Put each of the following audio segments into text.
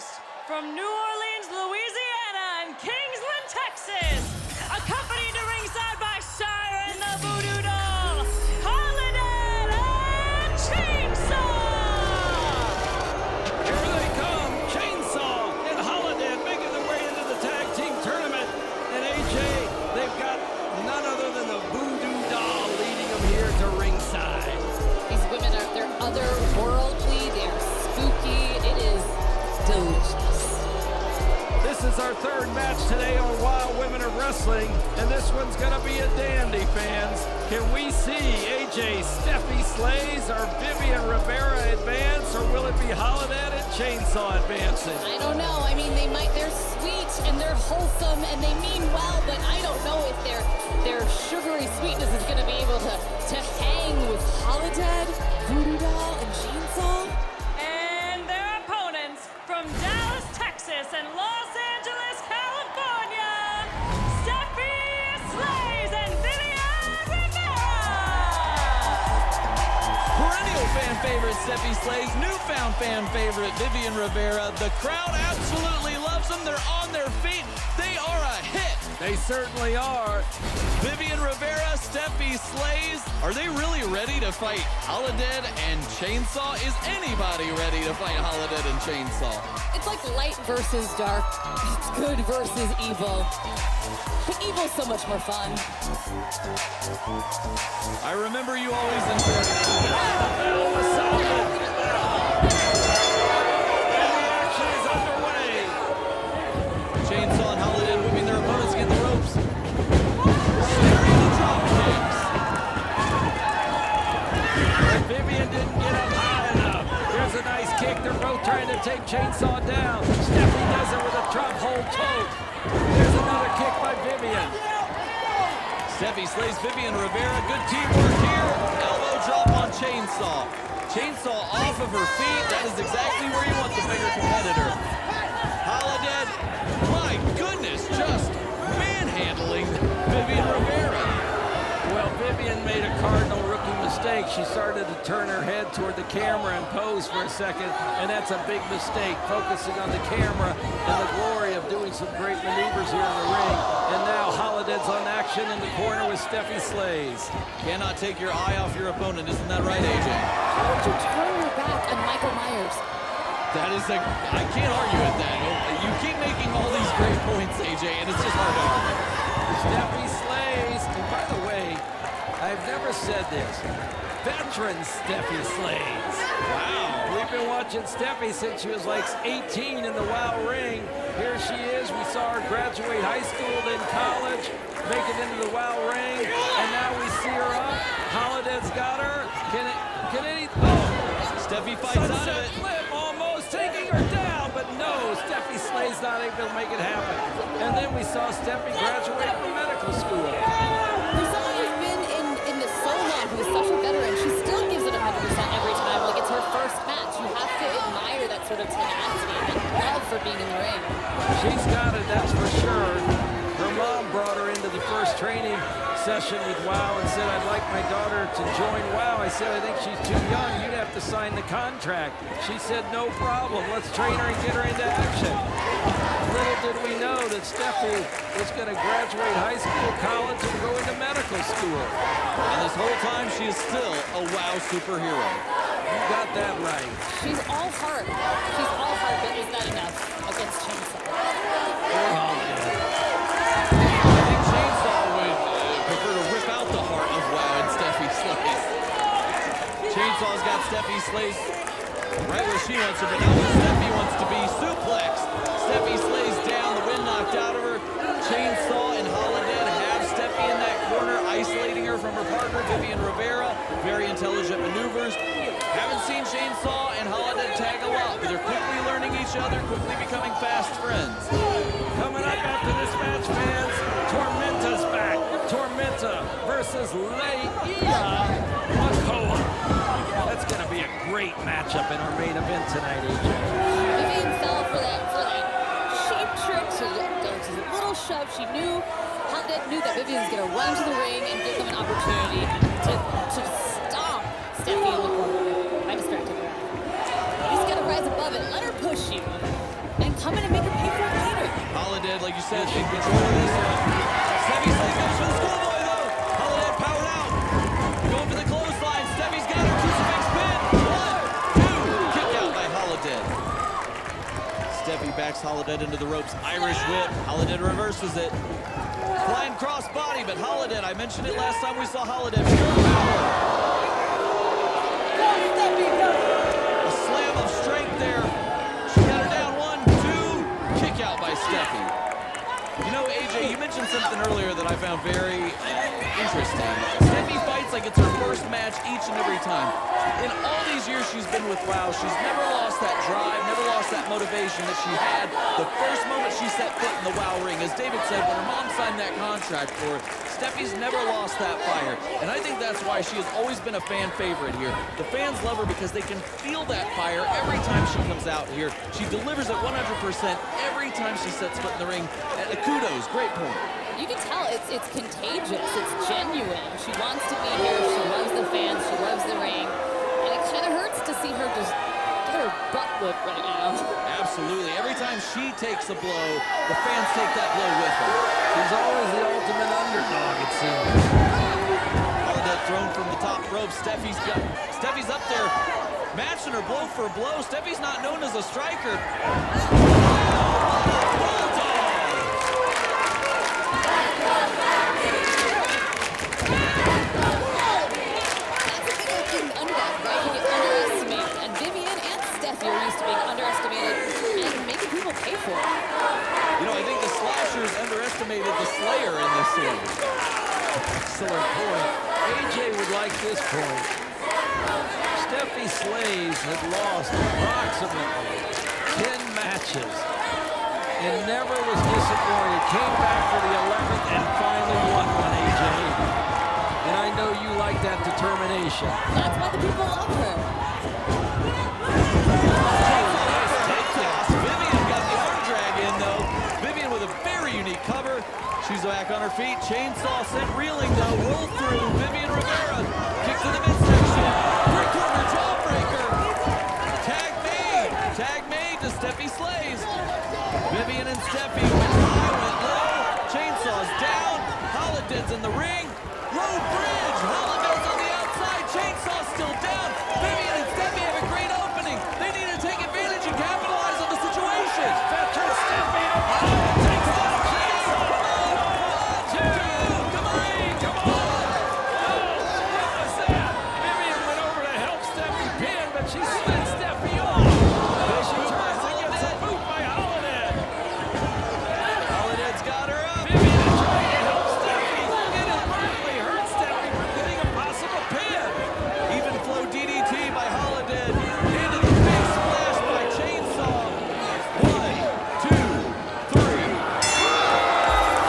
first, from New Orleans, Louisiana, and Kingsland, Texas, accompanied to ringside by Siren the Voodoo Doll, Holidead, and Chainsaw! Here they come, Chainsaw and Holidead making their way into the tag team tournament. And AJ, they've got none other than the Voodoo Doll leading them here to ringside. These women they're otherworldly, they're spooky, it is delicious. This is our third match today on Wild Women of Wrestling, and this one's gonna be a dandy, fans. Can we see AJ Steffi Slays or Vivian Rivera advance, or will it be Holidead and Chainsaw advancing? I don't know. I mean, they're sweet and they're wholesome and they mean well, but I don't know if their sugary sweetness is going to be able to hang with Holidead, Voodoo Doll, and Chainsaw. And their opponents from Dallas, Texas, and Los Angeles, California, Stephy Slays and Vivian Rivera! Perennial fan favorite Steffi Slays, newfound fan favorite Vivian Rivera. The crowd absolutely loves them. They're on their feet. They are a hit. They certainly are. Vivian Rivera, Steffi Slays, are they really ready to fight Holidead and Chainsaw? Is anybody ready to fight Holidead and Chainsaw? It's like light versus dark. It's good versus evil. But evil's so much more fun. I remember you always enjoyed it. Chainsaw and Holidead whipping their opponents against the ropes. Staring the drop kicks. But Vivian didn't get up high enough. There's a nice kick. They're both trying to take Chainsaw down. Steffi does it with a drop hold toe. There's another kick by Vivian. Steffi Slays Vivian Rivera. Good teamwork here. Elbow drop on Chainsaw. Chainsaw off of her feet. That is exactly where you want the bigger competitor. Holidead, my goodness, just manhandling Vivian Rivera. Well, Vivian made a cardinal rookie mistake. She started to turn her head toward the camera and pose for a second, and that's a big mistake, focusing on the camera and the glory of doing some great maneuvers here in the ring. And now Holidead's on action in the corner with Steffi Slays. Cannot take your eye off your opponent, isn't that right, AJ? How would you turn your back on Michael Myers? That is I can't argue with that. You keep making all these great points, AJ, and it's just hard to argue. Steffi Slays, and by the way, I've never said this, veteran Steffi Slays. Wow. We've been watching Steffi since she was like 18 in the WOW ring. Here she is. We saw her graduate high school, then college, make it into the WOW ring, and now we see her up. Holidead's got her. Can any... Oh! Steffi fights out of Sunset it. flip, almost taking her down, but no, Steffi Slays not able to make it happen. And then we saw Steffi graduate from medical school. For someone who's been in this so long, who's such a veteran, she still gives it 100% every time. Like it's her first match. You have to admire that sort of tenacity and love for being in the ring. She's got it, that's for sure. Her mom brought her into the first training session with WOW and said, I'd like my daughter to join WOW. I said, I think she's too young. You'd have to sign the contract. She said, no problem. Let's train her and get her into action. Little did we know that Steffi was going to graduate high school, college, and go into medical school. And this whole time, she is still a WOW superhero. You got that right. She's all heart. She's all heart, but is that enough against Chainsaw? I think Chainsaw would prefer to rip out the heart of WOW and Steffi Slays. Chainsaw's got Steffi Slays right where she wants her, but now Steffi wants to be suplexed. Steffi Slays down, the wind knocked out of her. Chainsaw and Holidead have Steffi in that corner, isolating her from her partner, Vivian Rivera. Very intelligent maneuvers. Haven't seen Chainsaw and Holidead tag a lot, but they're quickly learning each other, quickly becoming fast friends. Coming up after this match, fans, Tormenta's back. Tormenta versus Leia Makoa. That's going to be a great matchup in our main event tonight, AJ. Vivian fell for that cheap trick to a little shove. She knew, Holidead knew that Vivian was going to run to the ring and give them an opportunity to stomp Steffi in the corner. I distracted her. You just got to rise above it. Let her push you. come in and make her pay for it later. Holidead, like you said, in control of this one. Steffi Slays goes for the schoolboy, though. Holidead powered out. Going for the clothesline. Steffi's got her crucifix pin. 1, 2. Kick out by Holidead. Steffi backs Holidead into the ropes. Irish whip. Holidead reverses it. Flying cross body, but Holidead, I mentioned it last time we saw Holidead. Pure power. A slam of strength there. She got her down. 1, 2. Kick out by Steffi. You know, AJ, you mentioned something earlier that I found very interesting. Steffi fights like it's her first match each and every time. In all these years she's been with WoW, she's never lost that drive, never lost that motivation that she had the first moment she set foot in the WoW ring. As David said, when her mom signed that contract for her, Steffi's never lost that fire. And I think that's why she has always been a fan favorite here. The fans love her because they can feel that fire every time she comes out here. She delivers at 100% every time she sets foot in the ring. Kudos, great point. You can tell it's contagious, it's genuine. She wants to be here, she loves the fans, she loves the ring. And it kind of hurts to see her just get her butt whipped right now. Absolutely. Every time she takes a blow, the fans take that blow with her. She's always the ultimate underdog, it seems. Holidead thrown from the top rope. Steffi's up there, matching her blow for blow. Steffi's not known as a striker. You're used to being underestimated and making people pay for it. You know, I think the Slashers underestimated the Slayer in this one. Excellent point. AJ would like this point. Steffi Slays had lost approximately 10 matches and never was disappointed. Came back for the 11th and finally won one, AJ. And I know you like that determination. That's why the people love her. Vivian got the arm drag in, though. Vivian with a very unique cover. She's back on her feet. Chainsaw sent reeling, though. Roll through. Vivian Rivera. Kick to the midsection. Three-quarter jawbreaker. Tag made to Steffi Slays. Vivian and Steffi went high, went low. Chainsaw's down. Holidead's in the ring. Low bridge. Holidead's on the outside. Chainsaw's still down. Vivian and Steffi have a great opening. They need to take advantage and capitalize on the situation. Veteran Steffi takes down Chainsaw. 1, 2, come on. What was that? Vivian went over to help Steffi pin, but she slid Steffi off. She tries to get some boot by Holidead. Holidead's got her up. Vivian is trying to help Steffi. Inadvertently hurt Steffi from getting a possible pin. Even flow DDT by Holidead. Into the big splash by Chainsaw. 1, 2, 3.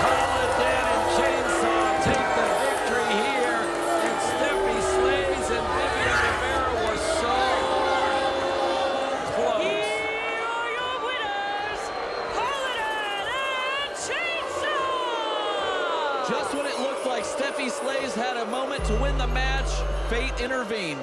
Holidead and Chainsaw take the victory here. And Steffi Slays and Vivian Rivera were so close. Here are your winners, Holidead and Chainsaw! Just when it looked like Steffi Slays had a moment to win the match, fate intervened.